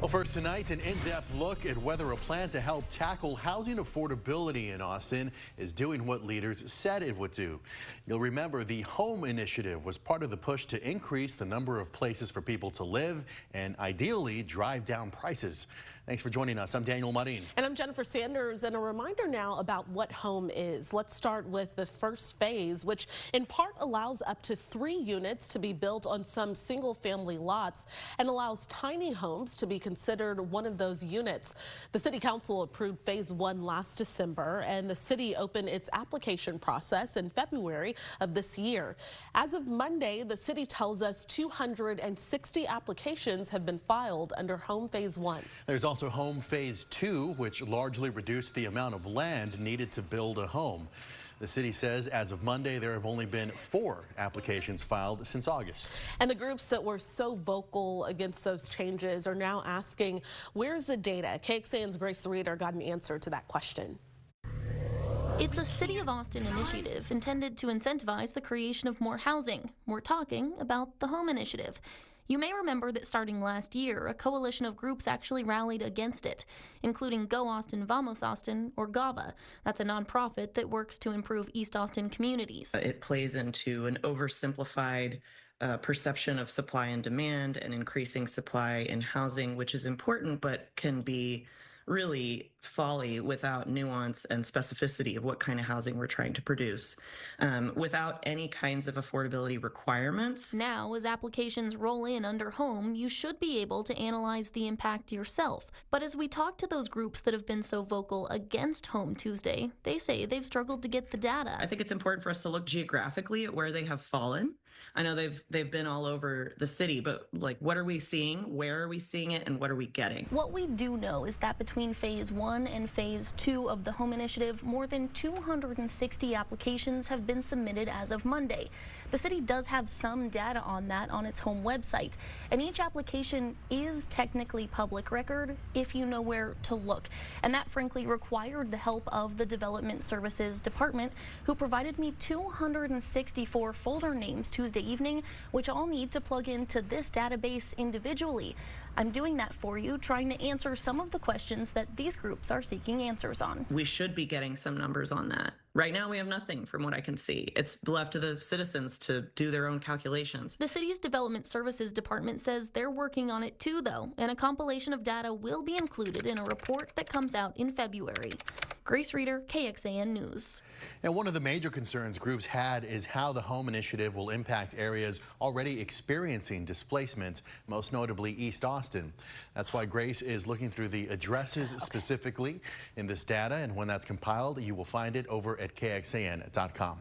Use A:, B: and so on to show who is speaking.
A: Well, first tonight, an in-depth look at whether a plan to help tackle housing affordability in Austin is doing what leaders said it would do. You'll remember the Home Initiative was part of the push to increase the number of places for people to live and ideally drive down prices. Thanks for joining us. I'm Daniel Marin.
B: And I'm Jennifer Sanders, and a reminder now about what Home is. Let's start with the first phase, which in part allows up to 3 units to be built on some single-family lots and allows tiny homes to be considered one of those units. The City Council approved Phase 1 last December, and the city opened its application process in February of this year. As of Monday, the city tells us 260 applications have been filed under Home Phase 1.
A: There's also Home Phase 2, which largely reduced the amount of land needed to build a home. The city says as of Monday, there have only been 4 applications filed since August. And
B: the groups that were so vocal against those changes are now asking, where's the data? KXAN's Grace Reeder got an answer to that question.
C: It's a City of Austin initiative intended to incentivize the creation of more housing. We're talking about the Home Initiative. You may remember that starting last year, a coalition of groups actually rallied against it, including Go Austin, Vamos Austin, or GAVA. That's a nonprofit that works to improve East Austin communities.
D: It plays into an oversimplified perception of supply and demand and increasing supply in housing, which is important but can be really folly without nuance and specificity of what kind of housing we're trying to produce, without any kinds of affordability requirements.
C: Now, as applications roll in under Home, you should be able to analyze the impact yourself. But as we talk to those groups that have been so vocal against Home Tuesday, they say they've struggled to get the data.
D: I think it's important for us to look geographically at where they have fallen. I know they've been all over the city, but like, what are we seeing? Where are we seeing it? And what are we getting?
C: What we do know is that between Phase 1 and Phase 2 of the Home Initiative, more than 260 applications have been submitted as of Monday. The city does have some data on that on its Home website, and each application is technically public record if you know where to look. And that frankly required the help of the Development Services Department, who provided me 264 folder names Tuesday evening, which all need to plug into this database individually. I'm doing that for you, trying to answer some of the questions that these groups are seeking answers on.
D: We should be getting some numbers on that. Right now, we have nothing from what I can see. It's left to the citizens to do their own calculations.
C: The city's Development Services Department says they're working on it too, though, and a compilation of data will be included in a report that comes out in February. Grace Reeder, KXAN News.
A: And one of the major concerns groups had is how the Home Initiative will impact areas already experiencing displacement, most notably East Austin. That's why Grace is looking through the addresses specifically in this data, and when that's compiled, you will find it over at KXAN.com.